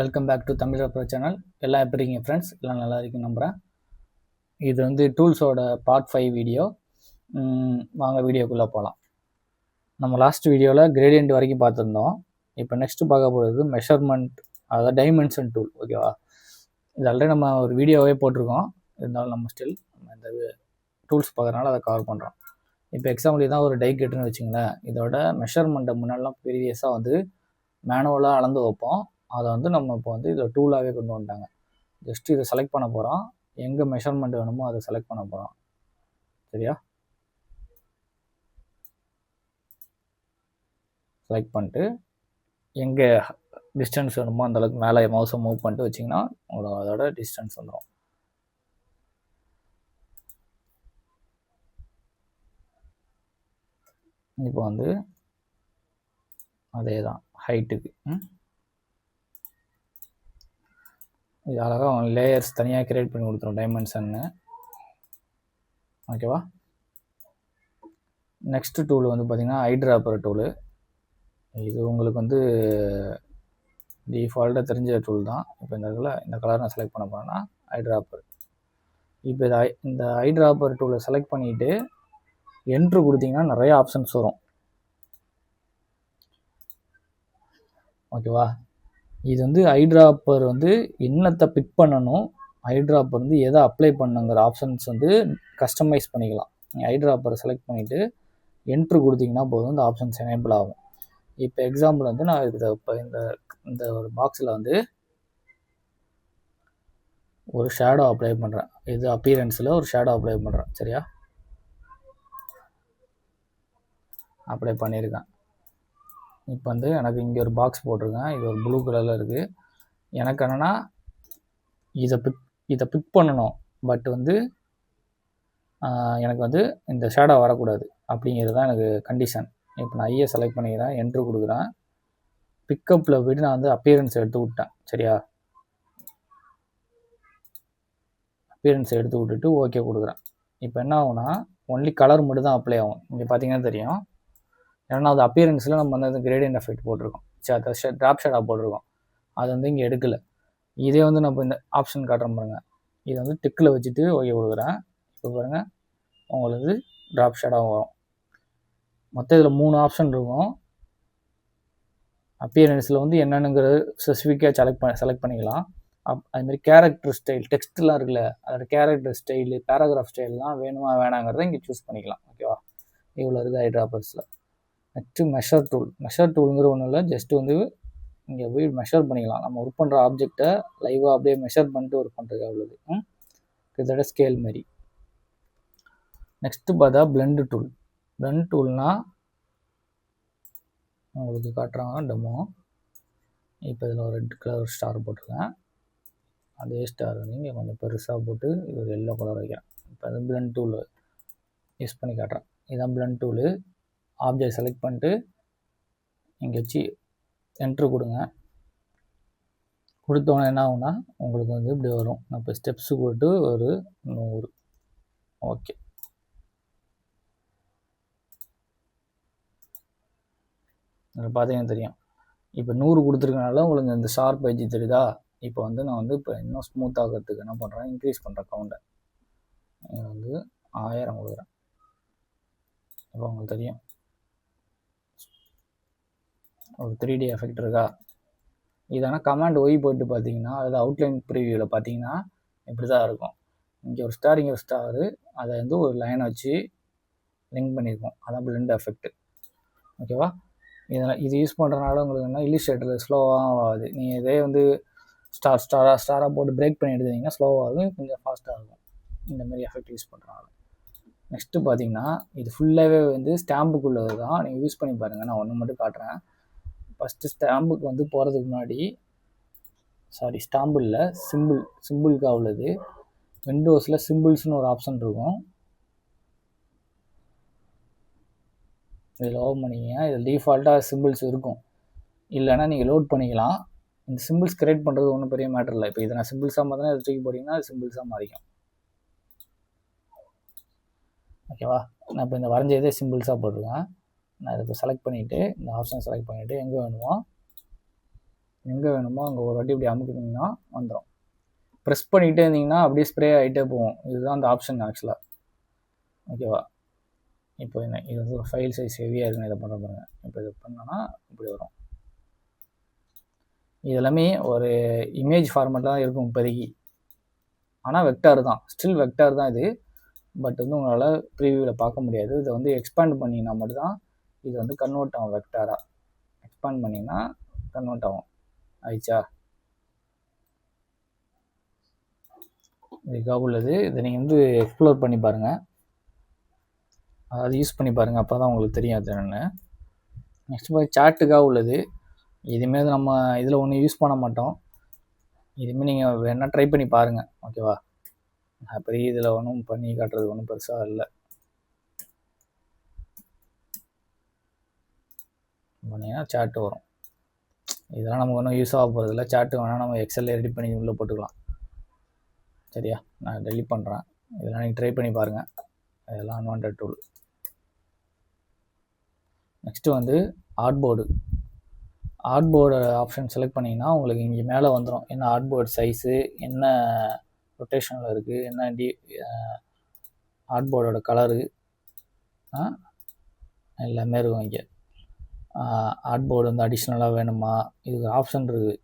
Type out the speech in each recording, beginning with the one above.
Welcome back to Tamil rubber channel. எல்லாம் எப்படி இருக்கீங்க ஃப்ரெண்ட்ஸ்? எல்லாம் நல்லா இருக்குன்னு நம்புகிறேன். இது வந்து டூல்ஸோட பார்ட் 5 வீடியோ. வாங்க வீடியோக்குள்ளே போகலாம். நம்ம லாஸ்ட் வீடியோவில் கிரேடியன்ட் வரைக்கும் பார்த்துருந்தோம். இப்போ நெக்ஸ்ட்டு பார்க்க போகிறது மெஷர்மெண்ட், அதாவது டைமென்ஷன் டூல். ஓகேவா? இது ஆல்ரெடி நம்ம ஒரு வீடியோவே போட்டிருக்கோம். இருந்தாலும் நம்ம ஸ்டில் இந்த டூல்ஸ் பார்க்குறதுனால அதை கவர் பண்ணுறோம். இப்போ எக்ஸாம்பிள் தான் ஒரு டை கட்டுன்னு வச்சுங்களேன். இதோட மெஷர்மெண்ட்டை முன்னாடிலாம் ப்ரீவியஸாக வந்து மேனுவலாக அளந்து வைப்போம். அதை வந்து நம்ம இப்போ வந்து இதில் டூலாகவே கொண்டு வந்துட்டாங்க. ஜஸ்ட் இதை செலக்ட் பண்ண போகிறோம். எங்கே மெஷர்மெண்ட் வேணுமோ அதை செலக்ட் பண்ண போகிறோம். சரியா? செலக்ட் பண்ணிட்டு எங்கே டிஸ்டன்ஸ் வேணுமோ அந்தளவுக்கு மேலே மவுஸை மூவ் பண்ணிட்டு வச்சிங்கன்னா உங்களுக்கு அதோட டிஸ்டன்ஸ் வந்துடும். இப்போ வந்து அதே தான் ஹைட்டுக்கு இது அழகாக லேயர்ஸ் தனியாக கிரியேட் பண்ணி கொடுத்துரும் டைமென்ஷன்னு. ஓகேவா? நெக்ஸ்ட்டு டூல் வந்து பார்த்திங்கன்னா ஐட்ராப்பர் டூலு. இது உங்களுக்கு வந்து டிஃபால்ட்டாக தெரிஞ்ச டூல் தான். இப்போ இந்த கலர் நான் செலக்ட் பண்ண போகிறேன்னா ஐட்ராப்பர். இப்போ இந்த ஐட்ராப்பர் டூலை செலக்ட் பண்ணிவிட்டு என்ட்ரு கொடுத்தீங்கன்னா நிறைய ஆப்ஷன்ஸ் வரும். ஓகேவா? இது வந்து ஐட்ராப்பர் வந்து என்னத்தை பிக் பண்ணணும், ஐட்ராப்பர் வந்து எதை அப்ளை பண்ணுங்கிற ஆப்ஷன்ஸ் வந்து கஸ்டமைஸ் பண்ணிக்கலாம். நீங்கள் ஐட்ராப்பரை செலக்ட் பண்ணிவிட்டு என்ட்ரு கொடுத்தீங்கன்னா போதும், இந்த ஆப்ஷன்ஸ் எனேபிள் ஆகும். இப்போ எக்ஸாம்பிள் வந்து நான் இப்போ இந்த ஒரு பாக்ஸில் வந்து ஒரு ஷேடோ அப்ளை பண்ணுறேன். இது அப்பியரன்ஸில் ஒரு ஷேடோ அப்ளை பண்ணுறேன். சரியா? அப்ளை பண்ணியிருக்கேன். இப்போ வந்து எனக்கு இங்கே ஒரு பாக்ஸ் போட்டிருக்கேன். இது ஒரு ப்ளூ கலரில் இருக்குது. எனக்கு என்னென்னா இதை பிக் பண்ணணும். பட் வந்து எனக்கு வந்து இந்த ஷேடோ வரக்கூடாது அப்படிங்கிறது தான் எனக்கு கண்டிஷன். இப்போ நான் ஐயை செலக்ட் பண்ணிக்கிறேன், என்ட்ரு கொடுக்குறேன். பிக்கப்பில் போய்ட்டு நான் வந்து அப்பியரன்ஸ் எடுத்து விட்டேன். சரியா? அப்பியரன்ஸ் எடுத்து விட்டுட்டு ஓகே கொடுக்குறேன். இப்போ என்ன ஆகும்னா ஒன்லி கலர் மட்டும் தான் அப்ளை ஆகும். இங்கே பார்த்தீங்கன்னா தெரியும். ஏன்னா அது அப்பியரன்ஸில் நம்ம வந்து கிரேடியன்ட் எஃபெக்ட் போட்டிருக்கோம். சரி, ட்ராப் ஷேடாக போட்டிருக்கோம். அது வந்து இங்கே எடுக்கலை. இதே வந்து நம்ம இந்த ஆப்ஷன் காட்டுறோம் பாருங்கள். இதை வந்து டிக்கில் வச்சுட்டு ஓகே கொடுக்குறேன். இப்போ பாருங்கள் உங்களுக்கு ட்ராப் ஷேடாக வரும். மொத்தம் இதில் 3 ஆப்ஷன் இருக்கும். அப்பியரன்ஸில் வந்து என்னென்னுங்கிறது ஸ்பெசிஃபிக்காக செலக்ட் பண்ணிக்கலாம். அதுமாதிரி கேரக்டர் ஸ்டைல், டெக்ஸ்ட்லாம் இருக்குல்ல, அதோட கேரக்டர் ஸ்டைலு, பேராகிராஃப் ஸ்டைல்லாம் வேணுமா வேணாங்கிறத இங்கே சூஸ் பண்ணிக்கலாம். ஓகேவா? இவ்வளோ இருக்குது ஐட்ராப்பர்ஸில். நெக்ஸ்ட்டு மெஷர் டூலுங்கிற ஒன்றும் இல்லை, ஜஸ்ட்டு வந்து இங்கே போய் மெஷர் பண்ணிக்கலாம். நம்ம ஒர்க் பண்ணுற ஆப்ஜெக்டை லைவாக அப்படியே மெஷர் பண்ணிட்டு ஒர்க் பண்ணுறதுக்கு அவ்வளோது. இதோட ஸ்கேல் மாரி. நெக்ஸ்ட்டு பார்த்தா பிளெண்ட் டூல்னால் உங்களுக்கு காட்டுறாங்க டெமோ. இப்போ இதில் ஒரு ரெட் கலர் ஸ்டார் போட்டிருக்கேன். அதே ஸ்டார் வந்து இங்கே கொஞ்சம் பெருசாக போட்டு இது ஒரு எல்லோ கலர் வைக்கிறேன். இப்போ அது பிளெண்ட் டூல் யூஸ் பண்ணி காட்டுறேன். இதுதான் பிளெண்ட் டூலு. ஆப்ஜெக்ட் செலக்ட் பண்ணிட்டு இங்கே வச்சு என்ட்ரு கொடுங்க. கொடுத்தோன்னே என்ன ஆகும்னா உங்களுக்கு வந்து இப்படி வரும். நான் இப்போ ஸ்டெப்ஸு போட்டு ஒரு 100. ஓகே. இதில் பார்த்தீங்கன்னா தெரியும். இப்போ 100 கொடுத்துருக்கனால உங்களுக்கு இந்த ஷார்ப் எட்ஜ் தெரியுதா? இப்போ வந்து நான் வந்து இப்போ இன்னும் ஸ்மூத் ஆகிறதுக்கு என்ன பண்ணுறேன், இன்க்ரீஸ் பண்ணுறேன் கவுண்டை. இதை வந்து 1000 கொடுக்குறேன். இப்போ உங்களுக்கு தெரியும் ஒரு 3D எஃபெக்ட் இருக்கா? இதனால் கமாண்ட் ஒய் போட்டு பார்த்தீங்கன்னா அதாவது அவுட்லைன் ப்ரிவியூவில் பார்த்தீங்கன்னா இப்படி தான் இருக்கும். இங்கே ஒரு ஸ்டார், இங்கே ஒரு ஸ்டாரு, அதை வந்து ஒரு லைனை வச்சு லிங்க் பண்ணியிருக்கோம். அதான் பிளெண்ட் எஃபெக்ட். ஓகேவா? இது யூஸ் பண்ணுறதுனால உங்களுக்கு என்ன இல்லிஸ்ட்ரேட்டரில் ஸ்லோவாக ஆகாது. நீங்கள் இதே வந்து ஸ்டாராக போட்டு பிரேக் பண்ணி எடுத்தீங்கன்னா ஸ்லோவாக இருக்கும், கொஞ்சம் ஃபாஸ்ட்டாக இருக்கும். இந்த மாதிரி எஃபெக்ட் யூஸ் பண்ணுறதுனால. நெக்ஸ்ட்டு பார்த்தீங்கன்னா இது ஃபுல்லாகவே வந்து ஸ்டாம்புக்குள்ளது தான். நீங்கள் யூஸ் பண்ணி பாருங்கள். நான் ஒன்று மட்டும் காட்டுறேன். ஃபஸ்ட்டு ஸ்டாம்புக்கு வந்து போகிறதுக்கு முன்னாடி ஸ்டாம்பில் சிம்பிளுக்காக உள்ளது. விண்டோஸில் சிம்பிள்ஸ்னு ஒரு ஆப்ஷன் இருக்கும். இதில் ஓப்பன் பண்ணிக்கிங்க. இதில் டிஃபால்ட்டாக சிம்பிள்ஸ் இருக்கும். இல்லைன்னா நீங்கள் லோட் பண்ணிக்கலாம். இந்த சிம்பிள்ஸ் கிரியேட் பண்ணுறது ஒன்றும் பெரிய மேட்டர் இல்லை. இப்போ இதை நான் சிம்பிள்ஸாக பார்த்தா இதை தூக்கி போட்டிங்கன்னா அது சிம்பிள்ஸாக மாறிக்கும். ஓகேவா? நான் இப்போ இந்த வரைஞ்சதே சிம்பிள்ஸாக போட்டிருக்கேன். நான் இதை இப்போ செலக்ட் பண்ணிவிட்டு இந்த ஆப்ஷன் செலக்ட் பண்ணிவிட்டு எங்கே வேணுமோ எங்கே வேணுமோ அங்கே ஒரு வாட்டி இப்படி அமுக்குனீங்கன்னா வந்துடும். ப்ரெஸ் பண்ணிகிட்டே இருந்தீங்கன்னா அப்படியே ஸ்ப்ரே ஆகிட்டே போகும். இதுதான் அந்த ஆப்ஷன் ஆக்சுவலாக. ஓகேவா? இப்போ என்ன இது வந்து ஒரு ஃபைல் சைஸ் ஹெவியாக இருக்குன்னு இதை பண்ணுற பாருங்க. இப்போ இது பண்ணோன்னா இப்படி வரும். இது எல்லாமே ஒரு இமேஜ் ஃபார்மேட் தான் இருக்கும் இப்போதைக்கு. ஆனால் வெக்டார் தான், ஸ்டில் வெக்டார் தான் இது. பட் வந்து உங்களால் ப்ரீவியூவில் பார்க்க முடியாது. இதை வந்து எக்ஸ்பேண்ட் பண்ணிங்கன்னா மட்டும்தான் இது வந்து கன்வெர்ட் ஆகும் வெக்டாராக. எக்ஸ்பேண்ட் பண்ணிங்கன்னா கன்வெர்ட் ஆகும். ஆயிடுச்சா? இதுக்காக உள்ளது. இதை நீங்கள் வந்து எக்ஸ்ப்ளோர் பண்ணி பாருங்கள், அதாவது யூஸ் பண்ணி பாருங்கள், அப்போ தான் உங்களுக்கு தெரியும் அது என்னென்னு. நெக்ஸ்ட் பார்த்து சாட்டுக்காக உள்ளது. இதுமாரி நம்ம இதில் ஒன்றும் யூஸ் பண்ண மாட்டோம். இதுமாரி நீங்கள் வேணால் ட்ரை பண்ணி பாருங்கள். ஓகேவா? பெரிய இதில் ஒன்றும் பண்ணி காட்டுறது ஒன்றும் பெருசாக இல்லை. பண்ணிங்கன்னா சாட்டு வரும். இதெல்லாம் நமக்கு ஒன்றும் யூஸ் ஆக போகிறதில்ல. சாட்டு வேணால் நம்ம எக்ஸலில் ரெடி பண்ணி உள்ளே போட்டுக்கலாம். சரியா? நான் டெலிட் பண்ணுறேன். இதெல்லாம் நீங்கள் ட்ரை பண்ணி பாருங்கள். இதெல்லாம் அன்வான்ட் டூல். நெக்ஸ்ட்டு வந்து ஆர்ட்போர்டு. ஆர்ட்போர்டு ஆப்ஷன் செலக்ட் பண்ணிங்கன்னா உங்களுக்கு இங்கே மேலே வந்துடும். என்ன ஆர்ட்போர்டு சைஸு, என்ன ரொட்டேஷனில் இருக்குது, என்ன ஆர்ட்போர்டோட கலரு எல்லாமே இருக்கும் இங்கே. ஆர்ட்போர்டு வந்து அடிஷ்னலாக வேணுமா, இதுக்கு ஆப்ஷன் இருக்குது.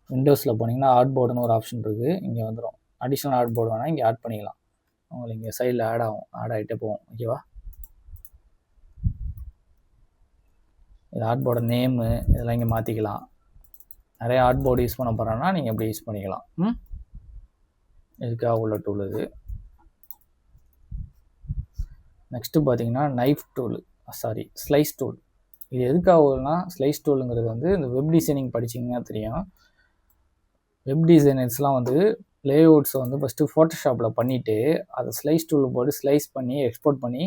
விண்டோஸில் போனீங்கன்னா ஆர்ட்போர்டுன்னு ஒரு ஆப்ஷன் இருக்குது. இங்கே வந்துடும். அடிஷ்னல் ஆர்ட்போர்டு வேணால் இங்கே ஆட் பண்ணிக்கலாம். உங்களுக்கு இங்கே சைடில் ஆட் ஆகிட்டே போகும். ஓகேவா? இது ஆர்ட்போர்டு நேமு இதெல்லாம் இங்கே மாற்றிக்கலாம். நிறைய ஆர்ட்போர்டு யூஸ் பண்ண போகிறோன்னா நீங்கள் எப்படி யூஸ் பண்ணிக்கலாம். இதுக்காக உள்ள டூல் இது. நெக்ஸ்ட்டு பார்த்தீங்கன்னா நைஃப் டூலு, ஸ்லைஸ் டூல். இது எதுக்காகனா ஸ்லைஸ் டூலுங்கிறது வந்து இந்த வெப் டிசைனிங் படிச்சிங்கன்னா தெரியும். வெப் டிசைனர்ஸ்லாம் வந்து லேஅவுட்ஸை வந்து ஃபஸ்ட்டு ஃபோட்டோஷாப்பில் பண்ணிவிட்டு அதை ஸ்லைஸ் டூலில் போட்டு ஸ்லைஸ் பண்ணி எக்ஸ்போர்ட் பண்ணி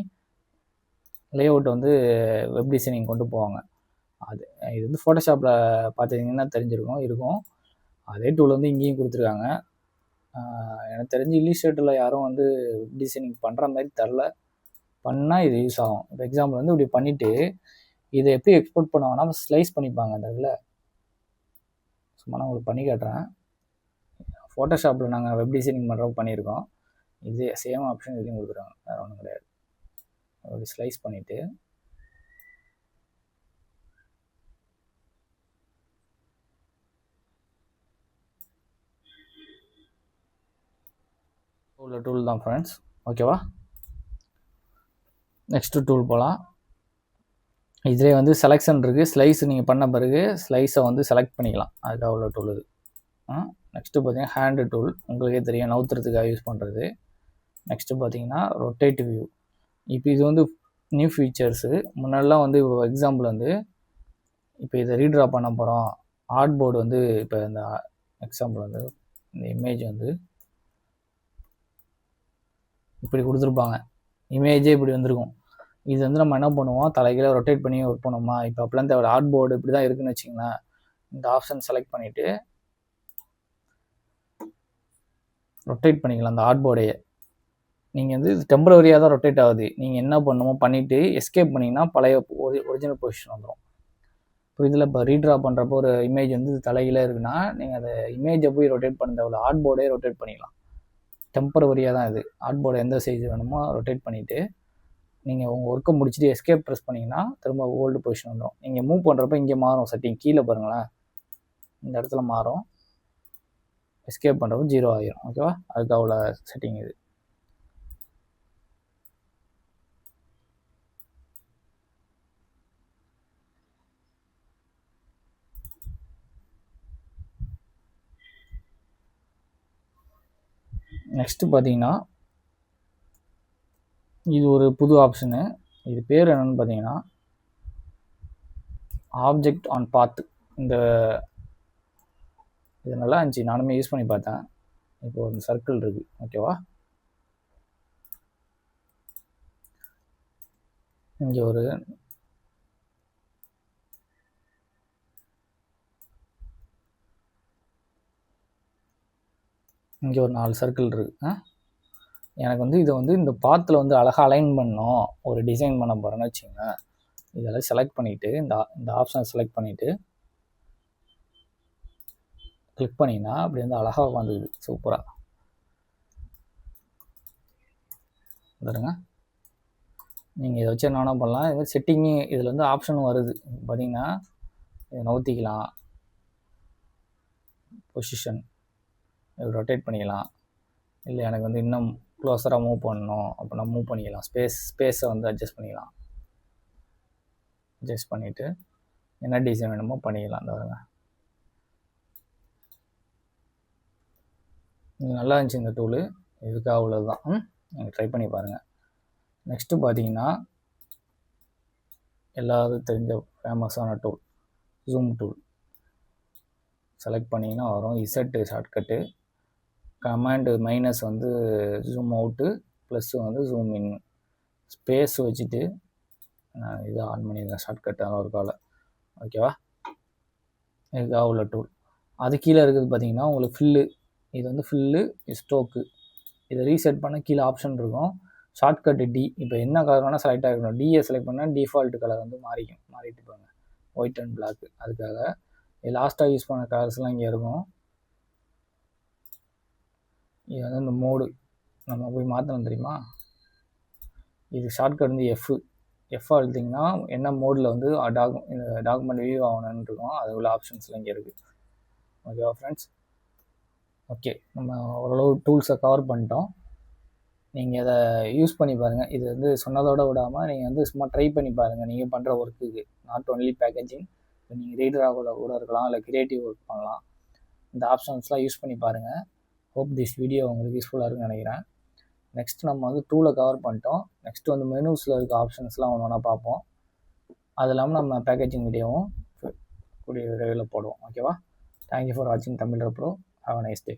லேஅவுட் வந்து வெப் டிசைனிங் கொண்டு போவாங்க. இது வந்து ஃபோட்டோஷாப்பில் பார்த்துட்டிங்கன்னா இருக்கும். அதே டூல் வந்து இங்கேயும் கொடுத்துருக்காங்க. எனக்கு தெரிஞ்சு இல்லிஸ்ட்ரேட்டரில் யாரும் வந்து வெப் டிசைனிங் பண்ணுற மாதிரி தெரில. பண்ணால் இது யூஸ் ஆகும். இப்போ எக்ஸாம்பிள் வந்து இப்படி பண்ணிவிட்டு இதை எப்படி எக்ஸ்போர்ட் பண்ணுவாங்கன்னா ஸ்லைஸ் பண்ணிப்பாங்க அந்த இதில். சும்மா நான் உங்களுக்கு பண்ணி காட்டுறேன். ஃபோட்டோஷாப்பில் நாங்கள் வெப் டிசைனிங் பண்ணுறப்ப பண்ணியிருக்கோம். இது சேம் ஆப்ஷன் இதுலேயும் கொடுக்குறாங்க, வேறு ஒன்றும் கிடையாது. அப்படி ஸ்லைஸ் பண்ணிவிட்டு உள்ள டூல் தான் ஃப்ரெண்ட்ஸ். ஓகேவா? நெக்ஸ்ட்டு டூல் போகலாம். இதிலே வந்து செலெக்ஷன் இருக்குது. ஸ்லைஸ் நீங்கள் பண்ண பிறகு ஸ்லைஸை வந்து செலக்ட் பண்ணிக்கலாம். அதுக்காக உள்ள டூல் இது. நெக்ஸ்ட்டு பார்த்தீங்கன்னா ஹேண்டு டூல். உங்களுக்கே தெரியும், நவுத்துறதுக்காக யூஸ் பண்ணுறது. நெக்ஸ்ட்டு பார்த்தீங்கன்னா ரொட்டேட் வியூ. இப்போ இது வந்து நியூ ஃபீச்சர்ஸு. முன்னாடிலாம் வந்து எக்ஸாம்பிள் வந்து இப்போ இதை ரீட்ரா பண்ண போகிறோம். ஆர்ட்போர்டு வந்து இப்போ இந்த எக்ஸாம்பிள் வந்து இந்த இமேஜ் வந்து இப்படி கொடுத்துருப்பாங்க. இமேஜே இப்படி வந்திருக்கும். இது வந்து நம்ம என்ன பண்ணுவோம், தலைகீழ ரொட்டேட் பண்ணி ஒர்க் பண்ணுவோமா? இப்போ அப்போலாம் தேவை. ஆர்ட்போர்டு இப்படி தான் இருக்குதுன்னு வச்சிங்களேன். இந்த ஆப்ஷன் செலக்ட் பண்ணிவிட்டு ரொட்டேட் பண்ணிக்கலாம். அந்த ஆர்ட்போர்டையே நீங்கள் வந்து டெம்பரவரியாக தான் ரொட்டேட் ஆகுது. நீங்கள் என்ன பண்ணுமோ பண்ணிவிட்டு எஸ்கேப் பண்ணிங்கன்னா பழைய ஒரிஜினல் பொசிஷன் வந்துடும். இப்போ இதில் இப்போ ரீட்ரா பண்ணுறப்போ ஒரு இமேஜ் வந்து தலைகீழ இருக்குன்னா நீங்கள் அதை இமேஜை போய் ரொட்டேட் பண்ண தேவையில்ல, ஆர்ட்போர்டே ரொட்டேட் பண்ணிக்கலாம். டெம்பரவரியாக தான் இது. ஆர்ட்போர்டு எந்த சைஸ் வேணுமோ ரொட்டேட் பண்ணிவிட்டு நீங்கள் உங்கள் ஒர்க்கை முடிச்சுட்டு எஸ்கேப் ப்ரெஸ் பண்ணிங்கன்னா திரும்ப ஓல்டு பொசிஷன் வந்துடும். நீங்கள் மூவ் பண்ணுறப்ப இங்கே மாறும் செட்டிங். கீழே பாருங்களேன், இந்த இடத்துல மாறும். எஸ்கேப் பண்ணுறப்ப 0 ஆகிரும். ஓகேவா? அதுக்கு அவ்வளோ செட்டிங் இது. நெக்ஸ்ட்டு பார்த்தீங்கன்னா இது ஒரு புது ஆப்ஷனு. இது பேர் என்னென்னு பார்த்தீங்கன்னா ஆப்ஜெக்ட் ஆன் பாத். இது நல்லா இருந்துச்சு, நானுமே யூஸ் பண்ணி பார்த்தேன். இப்போ ஒரு சர்க்கிள் இருக்குது. ஓகேவா? இங்கே ஒரு இங்கே ஒரு 4 சர்க்கிள் இருக்குது. எனக்கு வந்து இதை வந்து இந்த பாத்தில் வந்து அழகாக அலைன் பண்ணணும், ஒரு டிசைன் பண்ண போகிறேன்னு வச்சுக்கோங்க. இதெல்லாம் செலக்ட் பண்ணிவிட்டு இந்த ஆப்ஷனை செலக்ட் பண்ணிவிட்டு கிளிக் பண்ணிங்கன்னா அப்படி வந்து அழகாக உட்காந்துக்குது சூப்பராக. வந்துடுங்க. நீங்கள் இதை வச்சு என்ன வேணால் பண்ணலாம். இது மாதிரி செட்டிங்கு இதில் வந்து ஆப்ஷனும் வருது பார்த்தீங்கன்னா. இதை நவுத்திக்கலாம், பொசிஷன் ரொட்டேட் பண்ணிக்கலாம். இல்லை எனக்கு வந்து இன்னும் க்ளோஸராக மூவ் பண்ணணும் அப்படின்னா மூவ் பண்ணிக்கலாம். ஸ்பேஸை வந்து அட்ஜஸ்ட் பண்ணிக்கலாம். அட்ஜஸ்ட் பண்ணிவிட்டு என்ன டிசைன் வேணுமோ பண்ணிக்கலாம். இந்த வருங்க, இது நல்லா இருந்துச்சு இந்த டூலு. இதுக்காக உள்ளது தான். நீங்கள் ட்ரை பண்ணி பாருங்கள். நெக்ஸ்ட்டு பார்த்தீங்கன்னா எல்லாரும் தெரிஞ்ச ஃபேமஸான டூல் ஜூம் டூல். செலக்ட் பண்ணிங்கன்னா வரும் இசட்டு ஷார்ட்கட்டு. கமாண்டு மைனஸ் வந்து ஜூம் அவுட்டு, ப்ளஸ்ஸு வந்து ஜூம் இன். ஸ்பேஸ் வச்சுட்டு நான் இதை ஆன் பண்ணியிருக்கேன் ஷார்ட்கட்டான ஒரு காலை. ஓகேவா? இதுக்காக உள்ள டூல். அது கீழே இருக்குது பார்த்தீங்கன்னா உங்களுக்கு ஃபில்லு. இது வந்து ஃபில்லு ஸ்டோக்கு. இதை ரீசெட் பண்ண கீழே ஆப்ஷன் இருக்கும். Shortcut D. இப்போ என்ன கலர் வேணால் செலக்ட் ஆகிருக்கணும். டிஏ செலக்ட் பண்ணால் டிஃபால்ட் கலர் வந்து மாறிட்டு போங்க, ஒயிட் அண்ட் பிளாக். அதுக்காக லாஸ்ட்டாக யூஸ் பண்ண கலர்ஸ்லாம் இங்கே இருக்கும். இது வந்து இந்த மோடு நம்ம போய் மாற்றணும் தெரியுமா? இது ஷார்ட்கட் வந்து எஃப் அழுத்திங்கன்னா என்ன மோடில் வந்து இந்த டாக்குமெண்ட் வியூ ஆகணுன்னு இருக்கும். அது உள்ள ஆப்ஷன்ஸ்லாம் இங்கே இருக்குது. ஓகேவா ஃப்ரெண்ட்ஸ்? ஓகே, நம்ம ஓரளவு டூல்ஸை கவர் பண்ணிட்டோம். நீங்கள் அதை யூஸ் பண்ணி பாருங்கள். இது வந்து சொன்னதோடு விடாமல் நீங்கள் வந்து சும்மா ட்ரை பண்ணி பாருங்கள். நீங்கள் பண்ணுற ஒர்க்குக்கு நாட் ஒன்லி பேக்கேஜிங். இப்போ நீங்கள் ரீடராக கூட இருக்கலாம், இல்லை க்ரியேட்டிவ் ஒர்க் பண்ணலாம். இந்த ஆப்ஷன்ஸ்லாம் யூஸ் பண்ணி பாருங்கள். ஹோப் திஸ் வீடியோ உங்களுக்கு யூஸ்ஃபுல்லாக இருக்குன்னு நினைக்கிறேன். நெக்ஸ்ட் நம்ம வந்து டூலை கவர் பண்ணிட்டோம். நெக்ஸ்ட்டு வந்து மெனூஸில் இருக்க ஆப்ஷன்ஸ்லாம் ஒன்று ஒன்றா பார்ப்போம். அது இல்லாமல் நம்ம பேக்கேஜிங் வீடியோவும் கூடிய விரைவில் போடுவோம். ஓகேவா? தேங்க்யூ ஃபார் வாட்சிங் Tamil bro. Have a nice day.